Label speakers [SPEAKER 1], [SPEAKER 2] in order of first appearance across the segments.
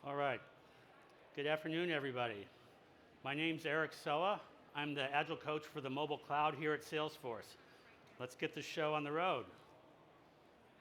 [SPEAKER 1] All right. Good afternoon, everybody. My name's Eric Soa. I'm the Agile coach for the mobile cloud here at Salesforce. Let's get the show on the road.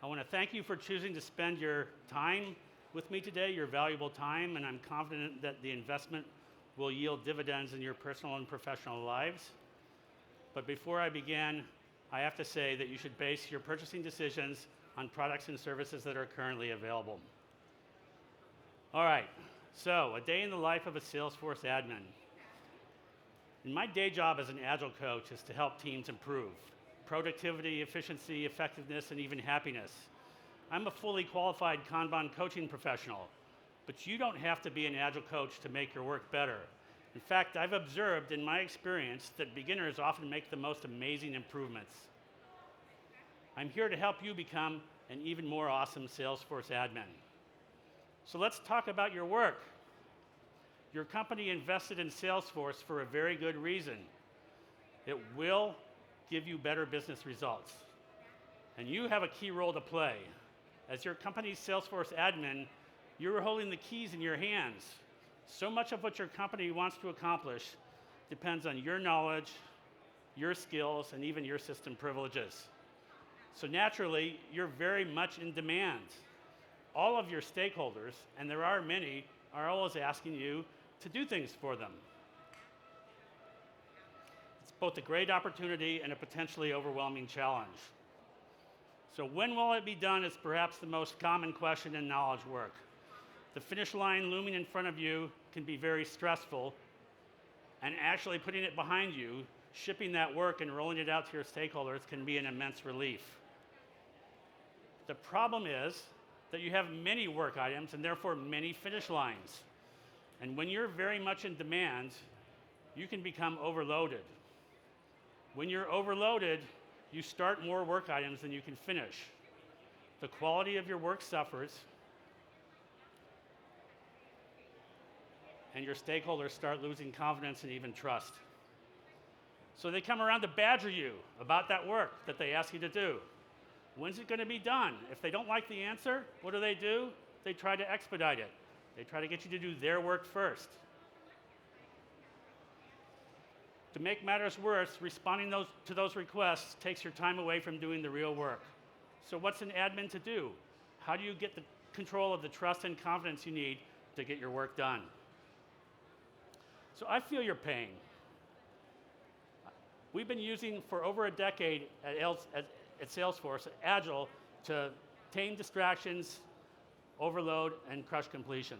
[SPEAKER 1] I want to thank you for choosing to spend your time with me today, your valuable time, and I'm confident that the investment will yield dividends in your personal and professional lives. But before I begin, I have to say that you should base your purchasing decisions on products and services that are currently available. All right, so a day in the life of a Salesforce admin. And my day job as an Agile coach is to help teams improve productivity, efficiency, effectiveness, and even happiness. I'm a fully qualified Kanban coaching professional, but you don't have to be an Agile coach to make your work better. In fact, I've observed in my experience that beginners often make the most amazing improvements. I'm here to help you become an even more awesome Salesforce admin. So let's talk about your work. Your company invested in Salesforce for a very good reason. It will give you better business results. And you have a key role to play. As your company's Salesforce admin, you're holding the keys in your hands. So much of what your company wants to accomplish depends on your knowledge, your skills, and even your system privileges. So naturally, you're very much in demand. All of your stakeholders, and there are many, are always asking you to do things for them. It's both a great opportunity and a potentially overwhelming challenge. So when will it be done is perhaps the most common question in knowledge work. The finish line looming in front of you can be very stressful, and actually putting it behind you, shipping that work and rolling it out to your stakeholders can be an immense relief. The problem is that you have many work items and therefore many finish lines. And when you're very much in demand, you can become overloaded. When you're overloaded, you start more work items than you can finish. The quality of your work suffers, and your stakeholders start losing confidence and even trust. So they come around to badger you about that work that they ask you to do. When's it going to be done? If they don't like the answer, what do? They try to expedite it. They try to get you to do their work first. To make matters worse, responding to those requests takes your time away from doing the real work. So what's an admin to do? How do you get the control of the trust and confidence you need to get your work done? So I feel your pain. We've been using for over a decade at Salesforce Agile to tame distractions, overload, and crush completion.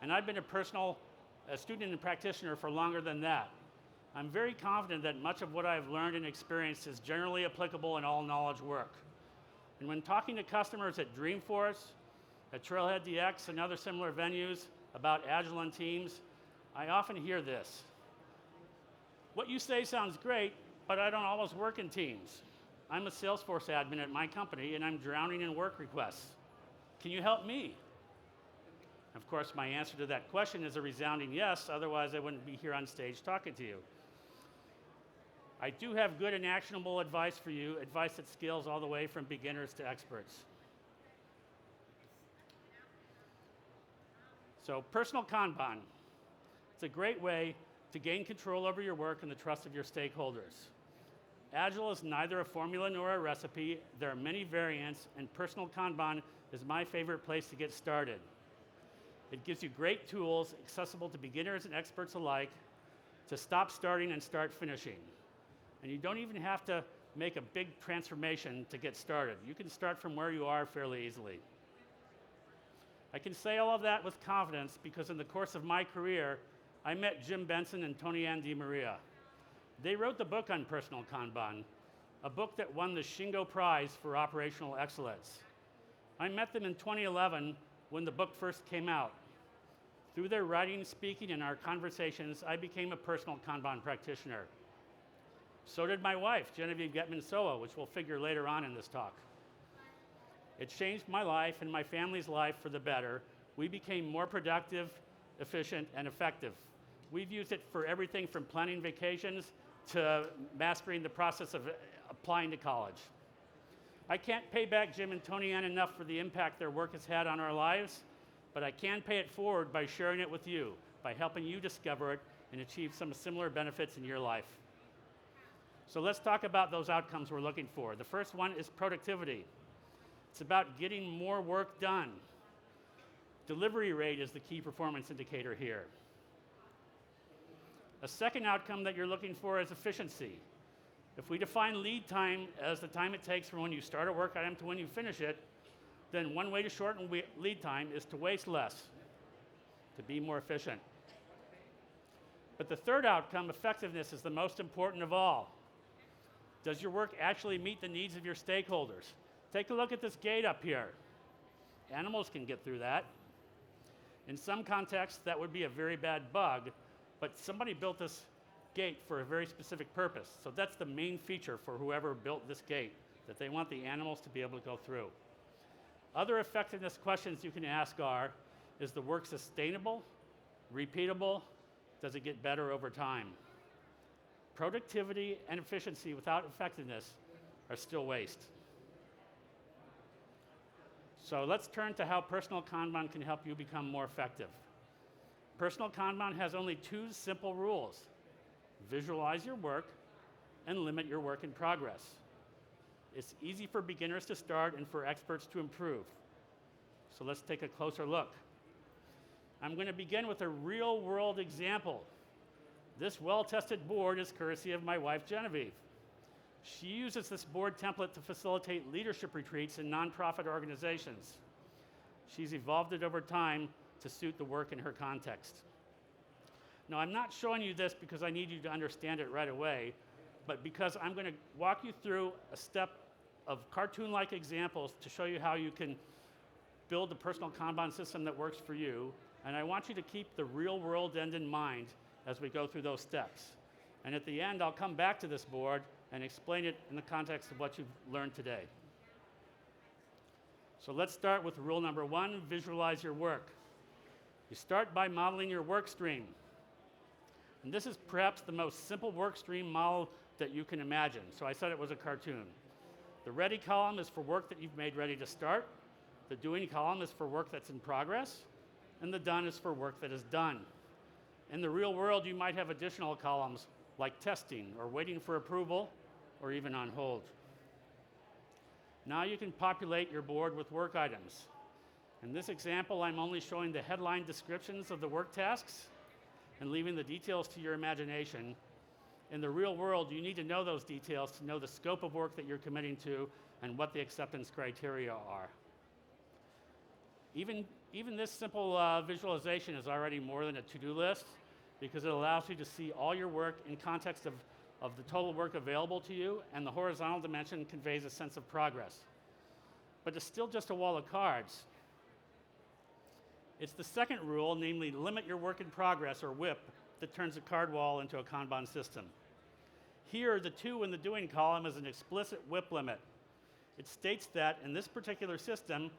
[SPEAKER 1] And I've been a student and practitioner for longer than that. I'm very confident that much of what I've learned and experienced is generally applicable in all knowledge work. And when talking to customers at Dreamforce, at Trailhead DX, and other similar venues about Agile and teams, I often hear this. What you say sounds great, but I don't always work in teams. I'm a Salesforce admin at my company, and I'm drowning in work requests. Can you help me? Of course, my answer to that question is a resounding yes, otherwise I wouldn't be here on stage talking to you. I do have good and actionable advice for you, advice that scales all the way from beginners to experts. So, Personal Kanban. It's a great way to gain control over your work and the trust of your stakeholders. Agile is neither a formula nor a recipe. There are many variants, and Personal Kanban is my favorite place to get started. It gives you great tools, accessible to beginners and experts alike, to stop starting and start finishing. And you don't even have to make a big transformation to get started. You can start from where you are fairly easily. I can say all of that with confidence because in the course of my career, I met Jim Benson and Tony Ann DiMaria. They wrote the book on Personal Kanban, a book that won the Shingo Prize for Operational Excellence. I met them in 2011 when the book first came out. Through their writing, speaking, and our conversations, I became a Personal Kanban practitioner. So did my wife, Genevieve Getman-Soa, which will figure later on in this talk. It changed my life and my family's life for the better. We became more productive, efficient, and effective. We've used it for everything from planning vacations to mastering the process of applying to college. I can't pay back Jim and Tony Ann enough for the impact their work has had on our lives, but I can pay it forward by sharing it with you, by helping you discover it and achieve some similar benefits in your life. So let's talk about those outcomes we're looking for. The first one is productivity. It's about getting more work done. Delivery rate is the key performance indicator here. A second outcome that you're looking for is efficiency. If we define lead time as the time it takes from when you start a work item to when you finish it, then one way to shorten lead time is to waste less, to be more efficient. But the third outcome, effectiveness, is the most important of all. Does your work actually meet the needs of your stakeholders? Take a look at this gate up here. Animals can get through that. In some contexts, that would be a very bad bug, but somebody built this gate for a very specific purpose. So that's the main feature for whoever built this gate, that they want the animals to be able to go through. Other effectiveness questions you can ask are, is the work sustainable, repeatable? Does it get better over time? Productivity and efficiency without effectiveness are still waste. So let's turn to how Personal Kanban can help you become more effective. Personal Kanban has only two simple rules: visualize your work and limit your work in progress. It's easy for beginners to start and for experts to improve. So let's take a closer look. I'm going to begin with a real-world example. This well-tested board is courtesy of my wife, Genevieve. She uses this board template to facilitate leadership retreats in nonprofit organizations. She's evolved it over time to suit the work in her context. Now, I'm not showing you this because I need you to understand it right away, but because I'm going to walk you through a step of cartoon-like examples to show you how you can build a personal Kanban system that works for you, and I want you to keep the real-world end in mind as we go through those steps. And at the end, I'll come back to this board and explain it in the context of what you've learned today. So let's start with rule number one: visualize your work. You start by modeling your work stream. And this is perhaps the most simple work stream model that you can imagine. So I said it was a cartoon. The ready column is for work that you've made ready to start. The doing column is for work that's in progress. And the done is for work that is done. In the real world, you might have additional columns like testing or waiting for approval or even on hold. Now you can populate your board with work items. In this example, I'm only showing the headline descriptions of the work tasks and leaving the details to your imagination. In the real world, you need to know those details to know the scope of work that you're committing to and what the acceptance criteria are. Even this simple visualization is already more than a to-do list, because it allows you to see all your work in context of the total work available to you, and the horizontal dimension conveys a sense of progress. But it's still just a wall of cards. It's the second rule, namely limit your work in progress, or WIP, that turns a card wall into a Kanban system. Here, the to in the doing column is an explicit WIP limit. It states that in this particular system,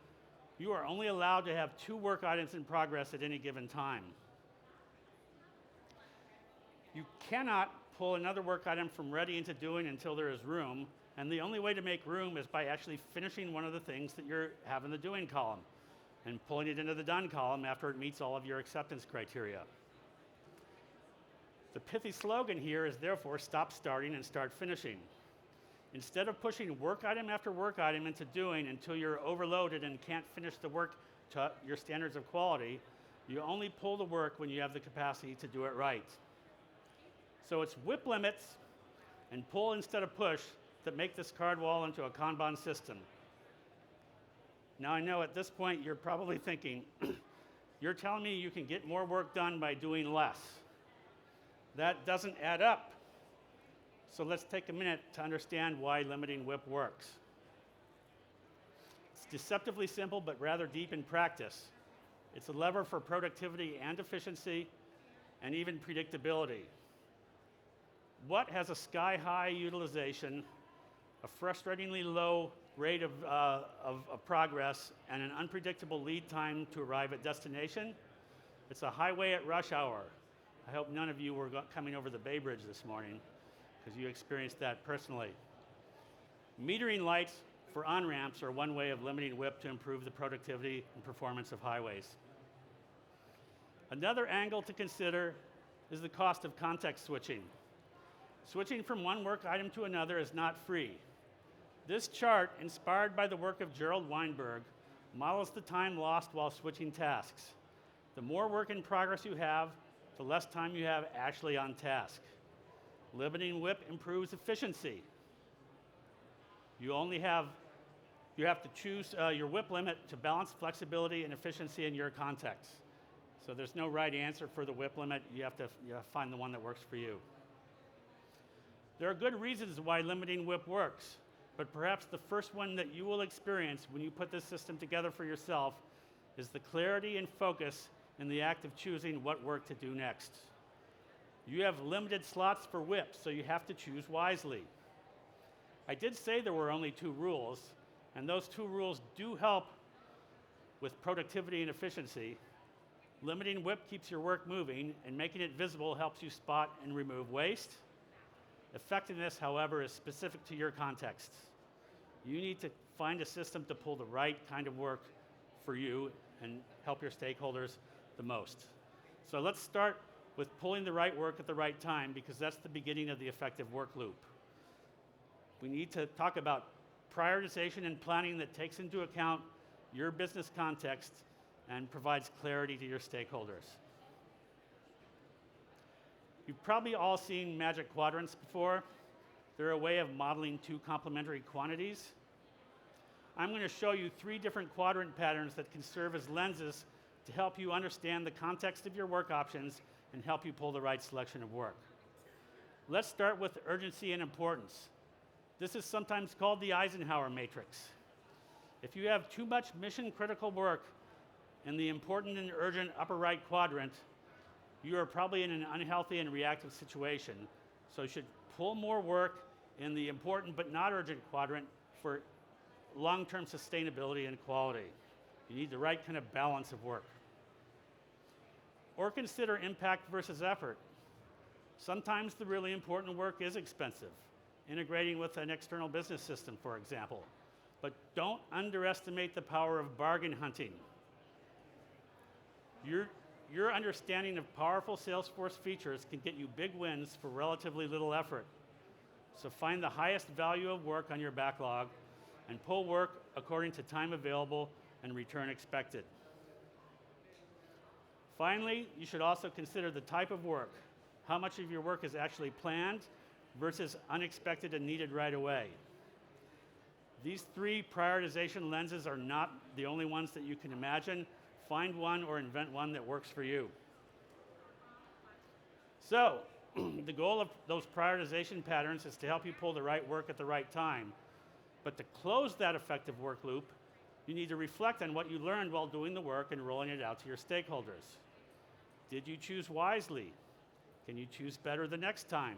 [SPEAKER 1] you are only allowed to have 2 work items in progress at any given time. You cannot pull another work item from ready into doing until there is room, and the only way to make room is by actually finishing one of the things that you have in the doing column and pulling it into the done column after it meets all of your acceptance criteria. The pithy slogan here is therefore stop starting and start finishing. Instead of pushing work item after work item into doing until you're overloaded and can't finish the work to your standards of quality, you only pull the work when you have the capacity to do it right. So it's WIP limits and pull instead of push that make this card wall into a Kanban system. Now I know at this point you're probably thinking, you're telling me you can get more work done by doing less. That doesn't add up. So let's take a minute to understand why limiting WIP works. It's deceptively simple, but rather deep in practice. It's a lever for productivity and efficiency, and even predictability. What has a sky-high utilization, a frustratingly low rate of progress, and an unpredictable lead time to arrive at destination? It's a highway at rush hour. I hope none of you were coming over the Bay Bridge this morning, because you experienced that personally. Metering lights for on-ramps are one way of limiting WIP to improve the productivity and performance of highways. Another angle to consider is the cost of context switching. Switching from one work item to another is not free. This chart, inspired by the work of Gerald Weinberg, models the time lost while switching tasks. The more work in progress you have, the less time you have actually on task. Limiting WIP improves efficiency. You have to choose your WIP limit to balance flexibility and efficiency in your context. So there's no right answer for the WIP limit. You have to find the one that works for you. There are good reasons why limiting WIP works, but perhaps the first one that you will experience when you put this system together for yourself is the clarity and focus in the act of choosing what work to do next. You have limited slots for WIP, so you have to choose wisely. I did say there were only 2 rules, and those 2 rules do help with productivity and efficiency. Limiting WIP keeps your work moving, and making it visible helps you spot and remove waste. Effectiveness, however, is specific to your context. You need to find a system to pull the right kind of work for you and help your stakeholders the most. So let's start with pulling the right work at the right time, because that's the beginning of the effective work loop. We need to talk about prioritization and planning that takes into account your business context and provides clarity to your stakeholders. You've probably all seen magic quadrants before. They're a way of modeling 2 complementary quantities. I'm going to show you 3 different quadrant patterns that can serve as lenses to help you understand the context of your work options and help you pull the right selection of work. Let's start with urgency and importance. This is sometimes called the Eisenhower Matrix. If you have too much mission-critical work in the important and urgent upper right quadrant, you are probably in an unhealthy and reactive situation. So you should pull more work in the important but not urgent quadrant for long-term sustainability and quality. You need the right kind of balance of work. Or consider impact versus effort. Sometimes the really important work is expensive, integrating with an external business system, for example. But don't underestimate the power of bargain hunting. Your understanding of powerful Salesforce features can get you big wins for relatively little effort. So find the highest value of work on your backlog and pull work according to time available and return expected. Finally, you should also consider the type of work. How much of your work is actually planned versus unexpected and needed right away. These 3 prioritization lenses are not the only ones that you can imagine. Find one or invent one that works for you. So, the goal of those prioritization patterns is to help you pull the right work at the right time. But to close that effective work loop, you need to reflect on what you learned while doing the work and rolling it out to your stakeholders. Did you choose wisely? Can you choose better the next time?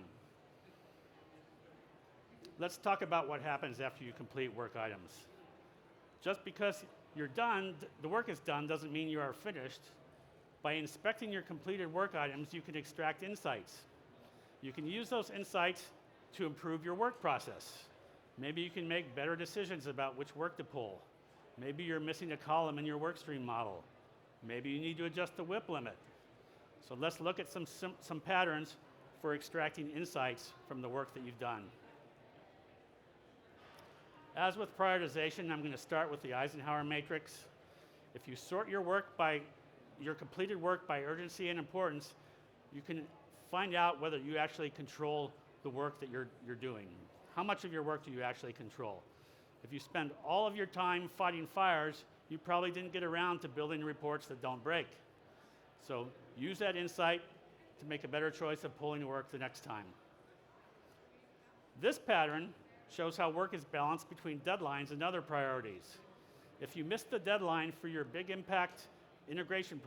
[SPEAKER 1] Let's talk about what happens after you complete work items. Just because you're done, the work is done, doesn't mean you are finished. By inspecting your completed work items, you can extract insights. You can use those insights to improve your work process. Maybe you can make better decisions about which work to pull. Maybe you're missing a column in your workstream model. Maybe you need to adjust the WIP limit. So let's look at some patterns for extracting insights from the work that you've done. As with prioritization, I'm going to start with the Eisenhower Matrix. If you sort your completed work by urgency and importance, you can find out whether you actually control the work that you're doing. How much of your work do you actually control? If you spend all of your time fighting fires, you probably didn't get around to building reports that don't break. So use that insight to make a better choice of pulling work the next time. This pattern shows how work is balanced between deadlines and other priorities. If you missed the deadline for your big impact integration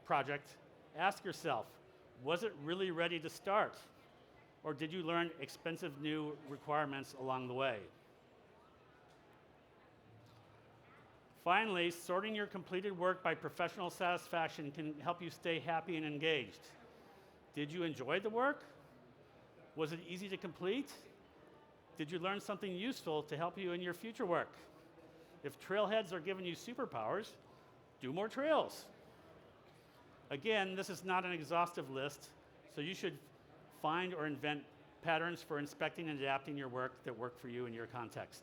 [SPEAKER 1] project, ask yourself, was it really ready to start? Or did you learn expensive new requirements along the way? Finally, sorting your completed work by professional satisfaction can help you stay happy and engaged. Did you enjoy the work? Was it easy to complete? Did you learn something useful to help you in your future work? If trailheads are giving you superpowers, do more trails. Again, this is not an exhaustive list, so you should find or invent patterns for inspecting and adapting your work that work for you in your context.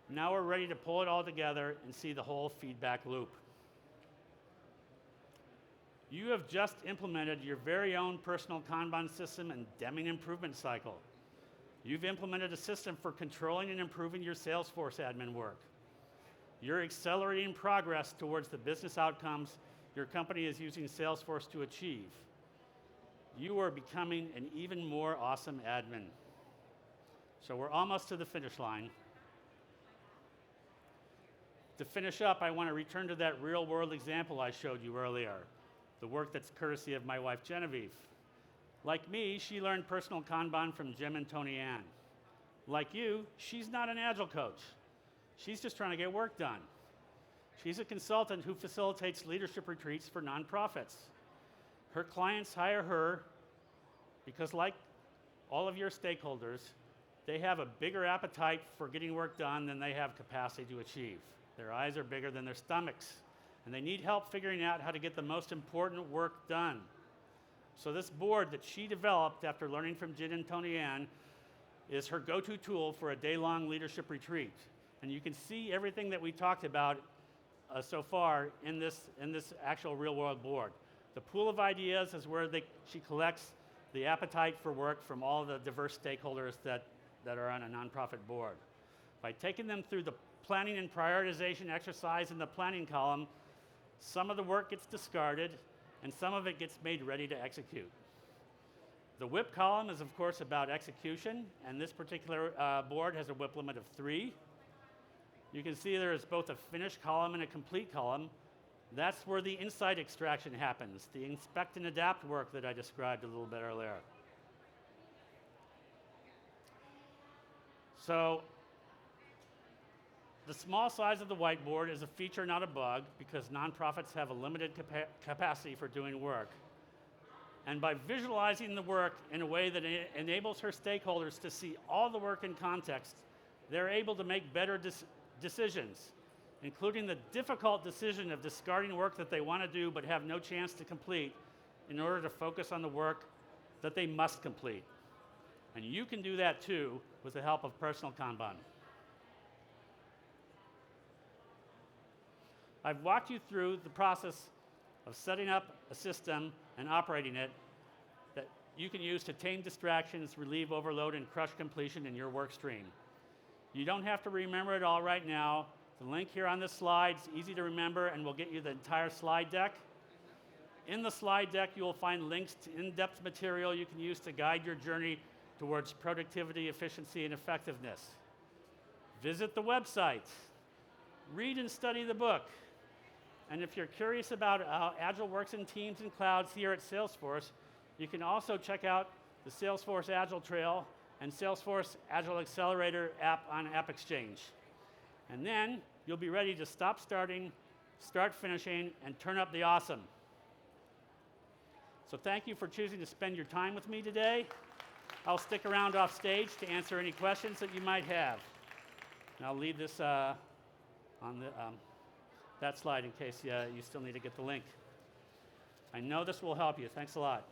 [SPEAKER 1] Now we're ready to pull it all together and see the whole feedback loop. You have just implemented your very own personal Kanban system and Deming improvement cycle. You've implemented a system for controlling and improving your Salesforce admin work. You're accelerating progress towards the business outcomes your company is using Salesforce to achieve. You are becoming an even more awesome admin. So we're almost to the finish line. To finish up, I want to return to that real-world example I showed you earlier, the work that's courtesy of my wife, Genevieve. Like me, she learned personal Kanban from Jim and Tony Ann. Like you, she's not an Agile coach. She's just trying to get work done. She's a consultant who facilitates leadership retreats for nonprofits. Her clients hire her because, like all of your stakeholders, they have a bigger appetite for getting work done than they have capacity to achieve. Their eyes are bigger than their stomachs, and they need help figuring out how to get the most important work done. So this board that she developed after learning from Jin and Tony Ann is her go-to tool for a day-long leadership retreat. And you can see everything that we talked about so far in this actual real-world board. The pool of ideas is where she collects the appetite for work from all the diverse stakeholders that are on a nonprofit board. By taking them through the planning and prioritization exercise in the planning column, some of the work gets discarded and some of it gets made ready to execute. The WIP column is, of course, about execution, and this particular board has a WIP limit of 3. You can see there is both a finish column and a complete column. That's where the insight extraction happens, the inspect and adapt work that I described a little bit earlier. So the small size of the whiteboard is a feature, not a bug, because nonprofits have a limited capacity for doing work. And by visualizing the work in a way that enables her stakeholders to see all the work in context, they're able to make better decisions, including the difficult decision of discarding work that they want to do but have no chance to complete in order to focus on the work that they must complete. And you can do that too with the help of Personal Kanban. I've walked you through the process of setting up a system and operating it that you can use to tame distractions, relieve overload, and crush completion in your work stream. You don't have to remember it all right now. The link here on this slide is easy to remember, and we'll get you the entire slide deck. In the slide deck, you will find links to in-depth material you can use to guide your journey towards productivity, efficiency, and effectiveness. Visit the website. Read and study the book. And if you're curious about how Agile works in teams and clouds here at Salesforce, you can also check out the Salesforce Agile Trail and Salesforce Agile Accelerator app on AppExchange. And then you'll be ready to stop starting, start finishing, and turn up the awesome. So thank you for choosing to spend your time with me today. I'll stick around off stage to answer any questions that you might have. And I'll leave this on that slide in case you still need to get the link. I know this will help you. Thanks a lot.